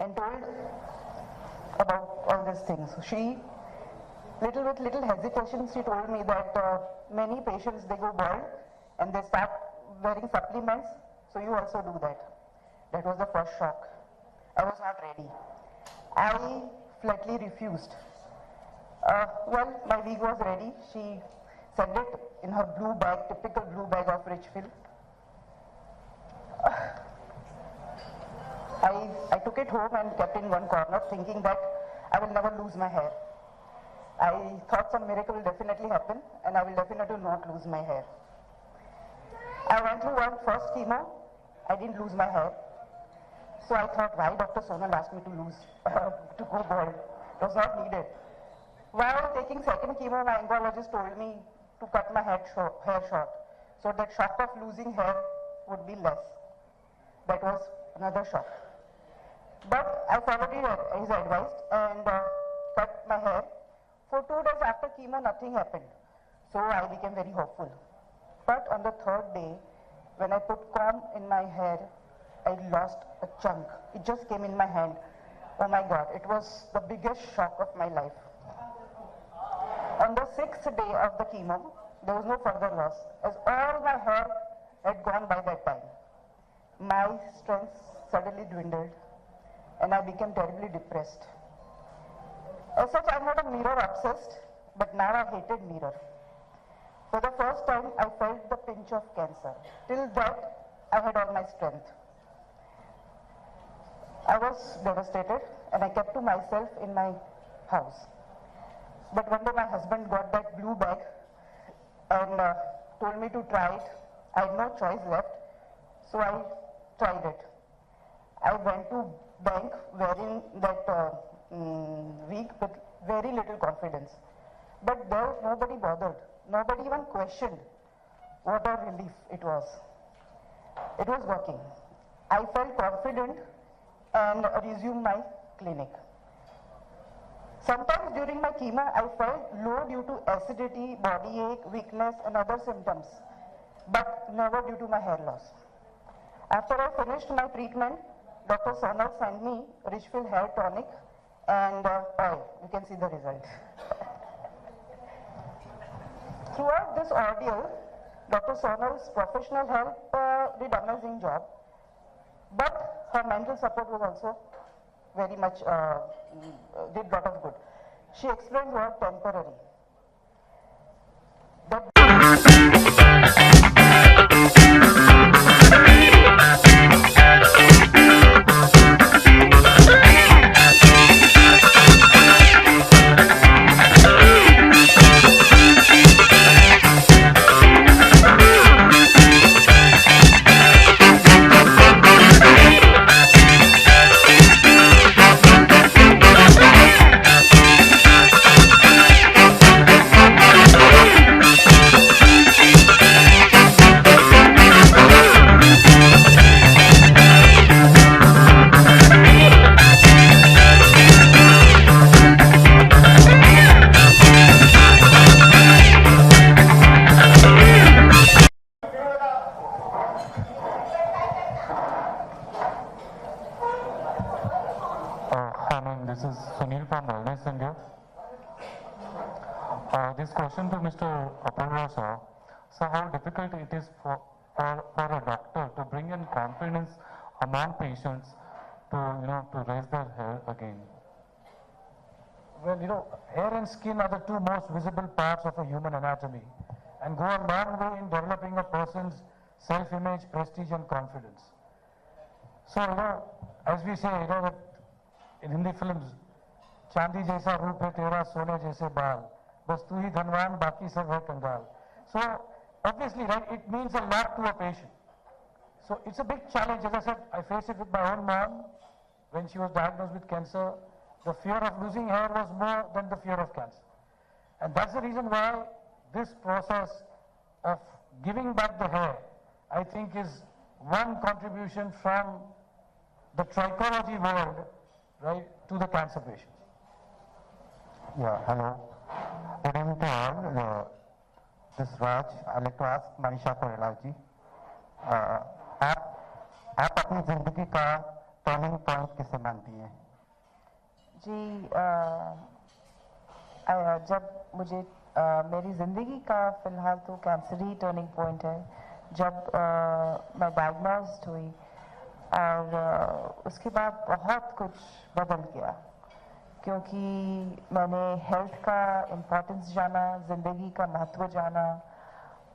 and told about all these things. She, with little hesitation, she told me that many patients, they go bald and they start wearing supplements, so you also do that. That was the first shock. I was not ready. I flatly refused. Well, my wig was ready. She sent it in her blue bag, typical blue bag of Richfield. I took it home and kept in one corner, thinking that I will never lose my hair. I thought some miracle will definitely happen and I will definitely not lose my hair. I went through one first chemo. I didn't lose my hair. So I thought, why Dr. Sonal asked me to go bald? It was not needed. While taking second chemo, my oncologist told me to cut my hair short, so that shock of losing hair would be less. That was another shock. But I followed his advice and cut my hair. For 2 days after chemo, nothing happened. So I became very hopeful. But on the third day, when I put comb in my hair, I lost a chunk. It just came in my hand. Oh my God, it was the biggest shock of my life. On the 6th day of the chemo, there was no further loss, as all my hair had gone by that time. My strength suddenly dwindled, and I became terribly depressed. As such, I'm not a mirror obsessed, but now I hated mirror. For the first time, I felt the pinch of cancer. Till that, I had all my strength. I was devastated, and I kept to myself in my house. But one day my husband got that blue bag and told me to try it. I had no choice left, so I tried it. I went to bank wearing that wig with very little confidence. But there nobody bothered. Nobody even questioned what a relief it was. It was working. I felt confident and resumed my clinic. Sometimes during my chemo, I felt low due to acidity, body ache, weakness and other symptoms, but never due to my hair loss. After I finished my treatment, Dr. Sonal sent me Richfield Hair Tonic and oil. You can see the result. Throughout this ordeal, Dr. Sonal's professional help did an amazing job, but her mental support was also very much, did a lot of good. She explained were temporary. This is Sunil from Wellness India. This question to Mr. Apurva sir. So how difficult it is for a doctor to bring in confidence among patients to raise their hair again? Well, hair and skin are the two most visible parts of a human anatomy and go a long way in developing a person's self-image, prestige and confidence. So, as we say, that in Hindi films, चांदी जैसा रूप है तेरा सोने जैसे बाल बस तू ही धनवान बाकी सब है कंगाल. So obviously, right, it means a lot to a patient. So it's a big challenge. As I said, I faced it with my own mom when she was diagnosed with cancer. The fear of losing hair was more than the fear of cancer, and that's the reason why this process of giving back the hair, I think, is one contribution from the trichology world, right, to the cancer patients. Yeah, hello. Good evening to all. This is Raj. I'd like to ask Manisha Parila ji. आप अपनी जिंदगी का turning point किसे मानती हैं? जी, जब मुझे मेरी ज़िंदगी का फ़िलहाल तो कैंसर ही टर्निंग पॉइंट है। जब मैं डायग्नोस्ड हुई और उसके बाद बहुत कुछ बदल गया, क्योंकि मैंने हेल्थ का इम्पोर्टेंस जाना, ज़िंदगी का महत्व जाना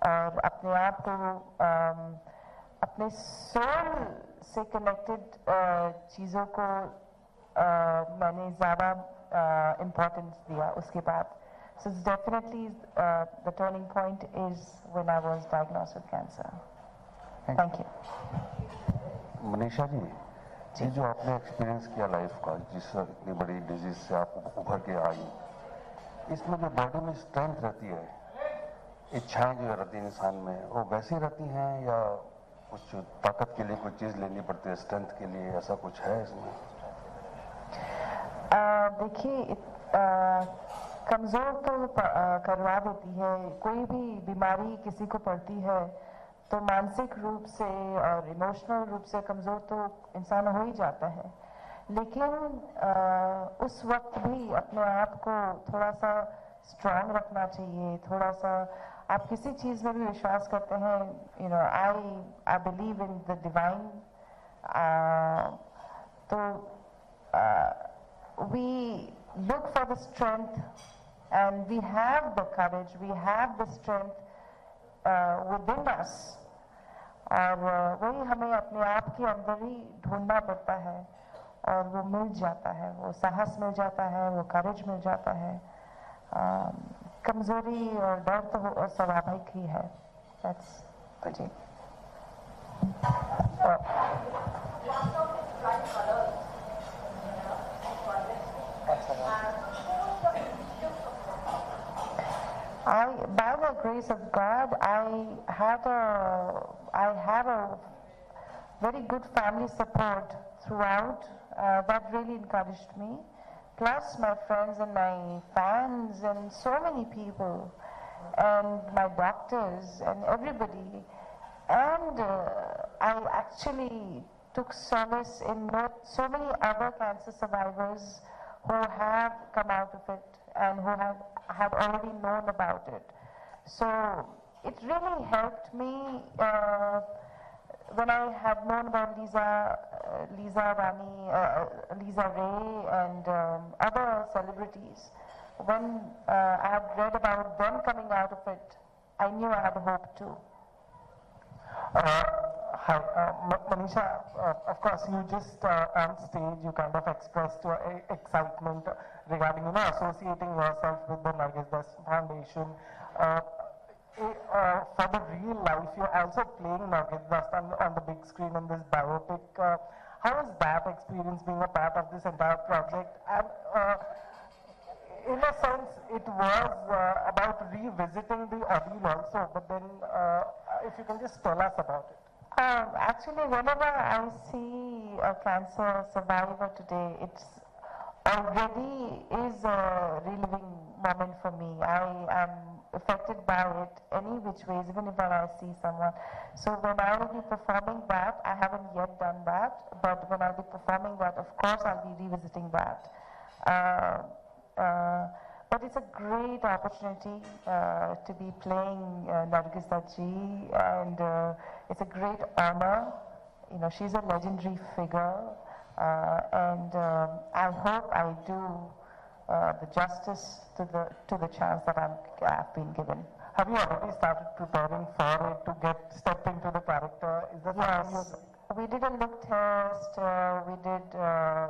और अपने आप को अपने सोल से कनेक्टेड चीज़ों को मैंने ज़्यादा इम्पोर्टेंस दिया उसके बाद. So it's definitely the turning point is when I was diagnosed with cancer. Thank you. Manisha ji, ये जो आपने एक्सपीरियंस किया लाइफ का, जिस इतनी बड़ी डिजीज से आप उभर के आई, इसमें जो बॉडी में स्ट्रेंथ रहती है, इच्छाएं जो रहती हैं इंसान में, वो वैसी रहती हैं या कुछ ताकत के लिए कोई चीज़ लेनी पड़ती है स्ट्रेंथ के लिए, ऐसा कुछ है इसमें? देखिए, कमज़ोर तो करवा देती है। कोई भी बीमारी किसी को पड़ती है तो मानसिक रूप से और इमोशनल रूप से कमज़ोर तो इंसान हो ही जाता है, लेकिन उस वक्त भी अपने आप को थोड़ा सा स्ट्रांग रखना चाहिए। थोड़ा सा आप किसी चीज़ में भी विश्वास करते हैं, you know, I believe in the divine, तो we look for the strength and we have the courage, we have the strength within us, और वही हमें अपने आप के अंदर ही ढूंढना पड़ता है और वो मिल जाता है, वो साहस मिल जाता है, वो करेज मिल जाता है। कमज़ोरी और डर तो स्वाभाविक ही है। That's ji. By the grace of God, I have a very good family support throughout. That really encouraged me. Plus my friends and my fans and so many people and my doctors and everybody. And I actually took solace in so many other cancer survivors who have come out of it and who have already known about it. So it really helped me when I had known about Lisa Ray and other celebrities. When I had read about them coming out of it, I knew I had hope too. Hi, Manisha, of course you just on stage you kind of expressed your excitement regarding, you know, associating yourself with the Nargis Das Foundation. For the real life, you're also playing Nargis Das on the big screen in this biopic. How was that experience being a part of this entire project? And in a sense, it was about revisiting the ordeal also, but then if you can just tell us about it. Actually, whenever I see a cancer survivor today, it's already is a reliving moment for me. I am affected by it any which ways, even if I see someone. So when I will be performing that, I haven't yet done that, but when I'll be performing that, of course I'll be revisiting that. But it's a great opportunity to be playing Nargis Das ji, and it's a great honor. You know, she's a legendary figure, and I hope I do the justice to the chance that I've been given. Have you already started preparing for it to step into the character? Is that Yes, we did a look test, we did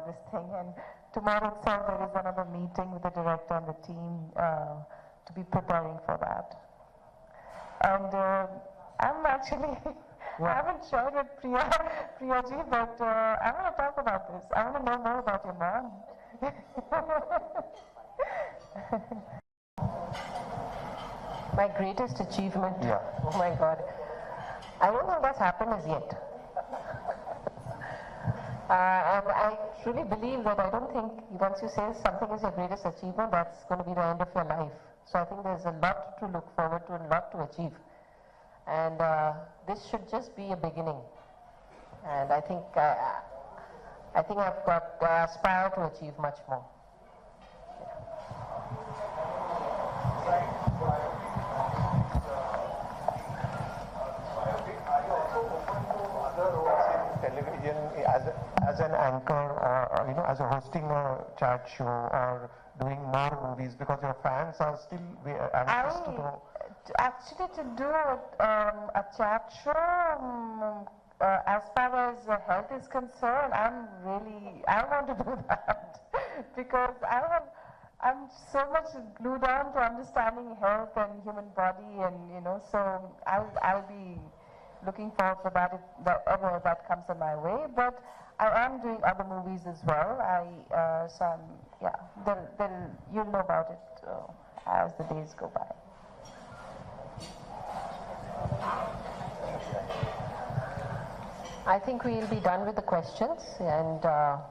this thing, and tomorrow itself there is another meeting with the director and the team to be preparing for that. And I'm actually, I haven't shared with Priya ji, but I want to talk about this. I want to know more about your mom. My greatest achievement? Yeah. Oh my God. I don't think that's happened as yet. And I truly believe that I don't think once you say something is your greatest achievement, that's going to be the end of your life. So I think there's a lot to look forward to and a lot to achieve. And this should just be a beginning. And I think I think I've got aspire to achieve much more. Television as an anchor or as a hosting a chat show or doing more movies, because your fans are still anxious to know. Actually, to do a chat show, as far as health is concerned, I want to do that because I'm so much glued on to understanding health and human body, and so I'll be looking forward for that if ever that comes in my way. But I am doing other movies as well. You'll know about it as the days go by. I think we'll be done with the questions, and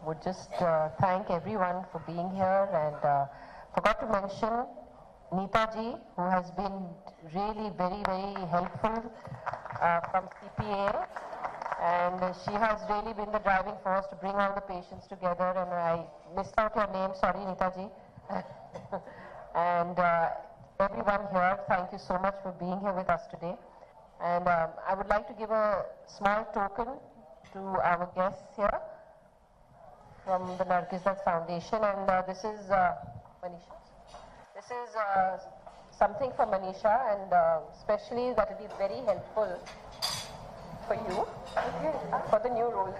would just thank everyone for being here, and forgot to mention Neetaji, who has been really very, very helpful from CPA, and she has really been the driving force to bring all the patients together, and I missed out your name, sorry Neetaji. And everyone here, thank you so much for being here with us today. And I would like to give a small token to our guests here from the Nargis Dutt Foundation, and this is Manisha. This is something for Manisha, and especially that will be very helpful for you, for the new role.